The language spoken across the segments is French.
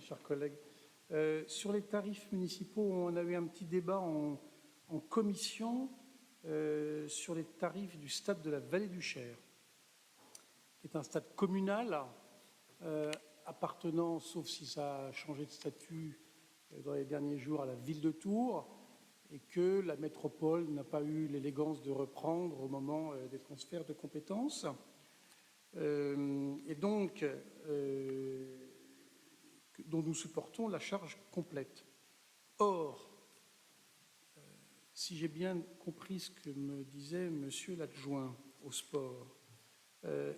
chers collègues. Sur les tarifs municipaux, on a eu un petit débat en commission sur les tarifs du stade de la Vallée du Cher, qui est un stade communal appartenant, sauf si ça a changé de statut dans les derniers jours, à la ville de Tours, et que la métropole n'a pas eu l'élégance de reprendre au moment des transferts de compétences. Et donc, dont nous supportons la charge complète. Or, si j'ai bien compris ce que me disait monsieur l'adjoint au sport,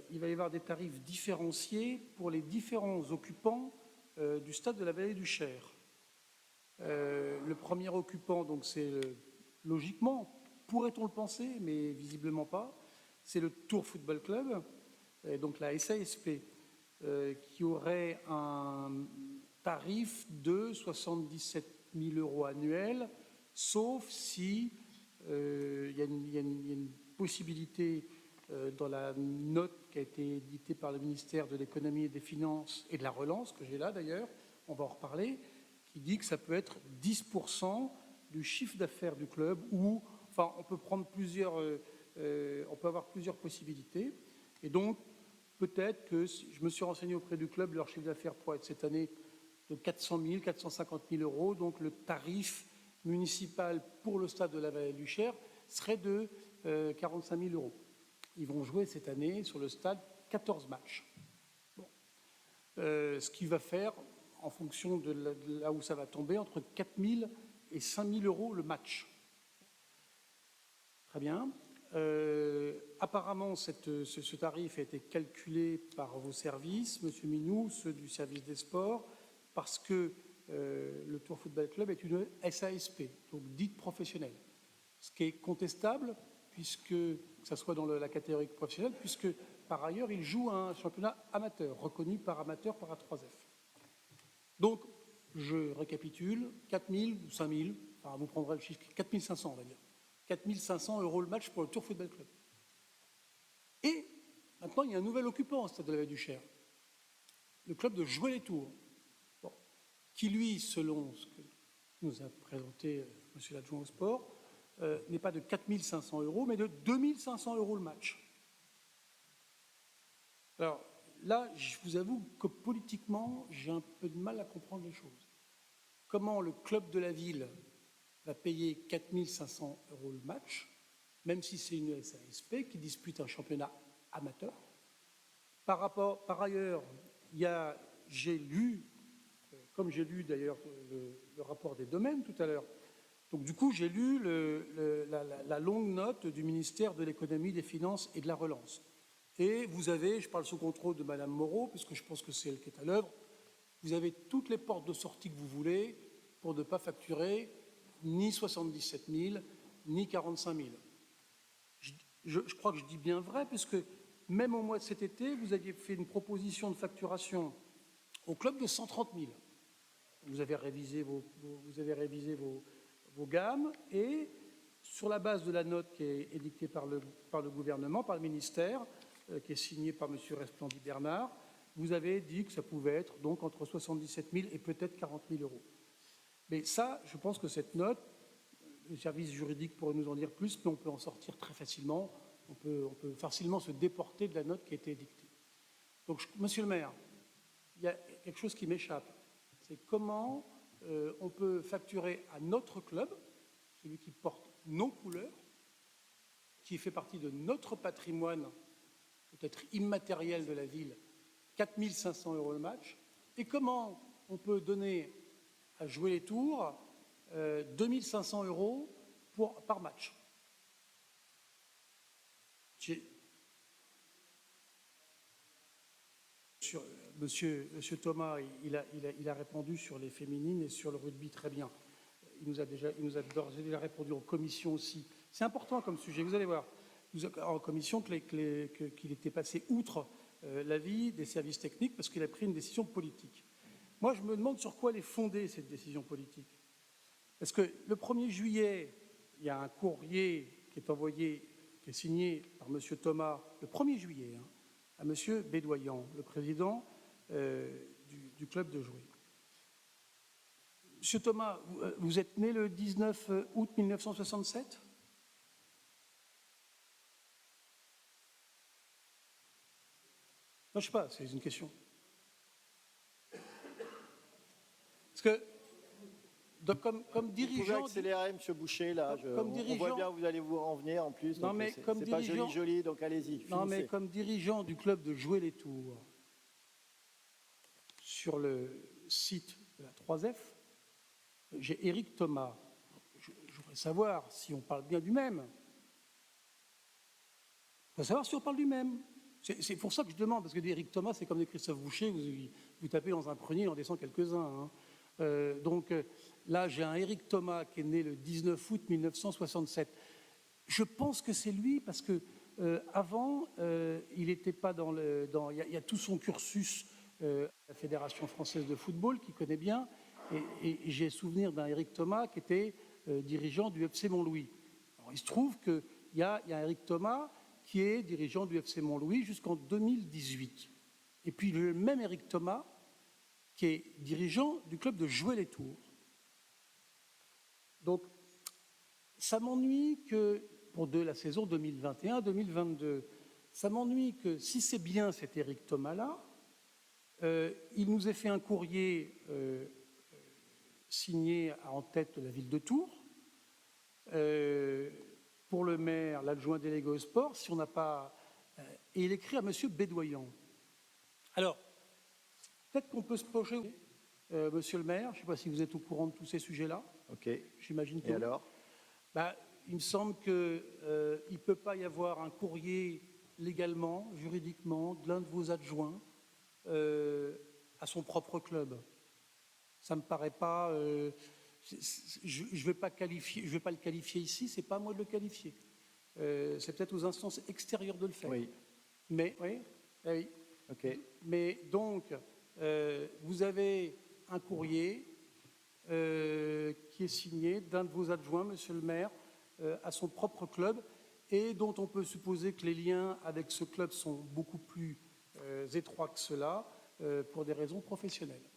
il va y avoir des tarifs différenciés pour les différents occupants du stade de la Vallée du Cher. Le premier occupant, donc c'est logiquement, pourrait-on le penser, mais visiblement pas, c'est le Tours Football Club, et donc la SASP, qui aurait un tarif de 77 000 € annuels, sauf si il y a une possibilité dans la note qui a été éditée par le ministère de l'économie et des finances et de la relance, que j'ai là d'ailleurs, on va en reparler, qui dit que ça peut être 10% du chiffre d'affaires du club, ou enfin on peut prendre plusieurs, on peut avoir plusieurs possibilités. Et donc peut-être que, je me suis renseigné auprès du club, leur chiffre d'affaires pourrait être cette année de 400 000, 450 000 €, donc le tarif municipal pour le stade de la Vallée du Cher serait de 45 000 €. Ils vont jouer cette année sur le stade 14 matchs. Bon. Ce qui va faire, en fonction de là où ça va tomber, entre 4 000 et 5 000 € le match. Très bien. Apparemment, ce tarif a été calculé par vos services, Monsieur Minou, ceux du service des sports, parce que le Tours Football Club est une SASP, donc dite professionnelle. Ce qui est contestable, puisque, que ce soit dans la catégorie professionnelle, puisque par ailleurs, il joue un championnat amateur, reconnu par amateur par A3F. Donc, je récapitule, 4 000 ou 5 000, enfin, vous prendrez le chiffre, 4 500, on va dire. 4 500 € le match pour le Tours Football Club. Et maintenant, il y a un nouvel occupant au stade de la Vallée du Cher, le club de Jouer-les-Tours, bon, qui lui, selon ce que nous a présenté monsieur l'adjoint au sport, n'est pas de 4 500 €, mais de 2 500 € le match. Alors là, je vous avoue que politiquement, j'ai un peu de mal à comprendre les choses. Comment le club de la ville va payer 4 500 € le match, même si c'est une SASP qui dispute un championnat amateur. Par ailleurs, j'ai lu, comme j'ai lu d'ailleurs le rapport des domaines tout à l'heure, donc du coup j'ai lu la longue note du ministère de l'économie, des finances et de la relance. Et vous avez, je parle sous contrôle de Madame Moreau, puisque je pense que c'est elle qui est à l'œuvre, vous avez toutes les portes de sortie que vous voulez pour ne pas facturer ni 77 000, ni 45 000. Je crois que je dis bien vrai, puisque même au mois de cet été, vous aviez fait une proposition de facturation au club de 130 000. Vous avez révisé vos gammes, et sur la base de la note qui est édictée par le gouvernement, par le ministère, qui est signée par M. Resplandi-Bernard, vous avez dit que ça pouvait être donc entre 77 000 et peut-être 40 000 €. Mais ça, je pense que cette note, le service juridique pourrait nous en dire plus, mais on peut en sortir très facilement. On peut facilement se déporter de la note qui a été édictée. Donc, monsieur le maire, il y a quelque chose qui m'échappe. C'est comment on peut facturer à notre club, celui qui porte nos couleurs, qui fait partie de notre patrimoine, peut-être immatériel de la ville, 4 500 € le match, et comment on peut donner à Jouer les Tours 2 500 € par match. Monsieur Thomas, il a répondu sur les féminines et sur le rugby très bien. Il nous a déjà répondu en commission aussi. C'est important comme sujet, vous allez voir. En commission qu'il était passé outre l'avis des services techniques parce qu'il a pris une décision politique. Moi, je me demande sur quoi elle est fondée, cette décision politique. Parce que le 1er juillet, il y a un courrier qui est envoyé, qui est signé par M. Thomas, le 1er juillet, à M. Bédoyan, le président du club de Jouer. Monsieur Thomas, vous êtes né le 19 août 1967 ? Non, je ne sais pas, c'est une question. Parce que, donc, comme dirigeant... Vous pouvez accélérer, M. Boucher, là. On voit bien où vous allez vous en venir, en plus. Non, mais comme c'est pas dirigeant... joli, donc allez-y. Non, mais comme dirigeant du club de Jouer les Tours, sur le site de la 3F, j'ai Éric Thomas. Je voudrais savoir si on parle bien du même. Je voudrais savoir si on parle du même. C'est pour ça que je demande, parce que Éric Thomas, c'est comme des Christophe Boucher, vous tapez dans un prunier, il en descend quelques-uns. Hein. Donc là, j'ai un Éric Thomas qui est né le 19 août 1967. Je pense que c'est lui, parce que avant, il n'était pas dans le... Il y a tout son cursus à la Fédération française de football, qu'il connaît bien, et j'ai souvenir d'un Éric Thomas qui était dirigeant du FC Montlouis. Alors, il se trouve qu'il y a un Éric Thomas qui est dirigeant du FC Montlouis jusqu'en 2018. Et puis le même Éric Thomas qui est dirigeant du club de Jouer les Tours. Donc, ça m'ennuie que, pour la saison 2021-2022, ça m'ennuie que si c'est bien cet Éric Thomas-là, il nous ait fait un courrier signé en tête de la ville de Tours, pour le maire, l'adjoint délégué au sport, si on n'a pas... et il écrit à M. Bédoyan. Alors, peut-être qu'on peut se pencher, monsieur le maire, je ne sais pas si vous êtes au courant de tous ces sujets-là. Ok. J'imagine que... Et alors ? Il me semble qu'il ne peut pas y avoir un courrier légalement, juridiquement, de l'un de vos adjoints à son propre club. Ça ne me paraît pas... je ne vais pas le qualifier ici, ce n'est pas à moi de le qualifier. C'est peut-être aux instances extérieures de le faire. Oui. Mais, oui. Ok. Mais donc, vous avez un courrier qui est signé d'un de vos adjoints, monsieur le maire, à son propre club, et dont on peut supposer que les liens avec ce club sont beaucoup plus étroits que cela, pour des raisons professionnelles.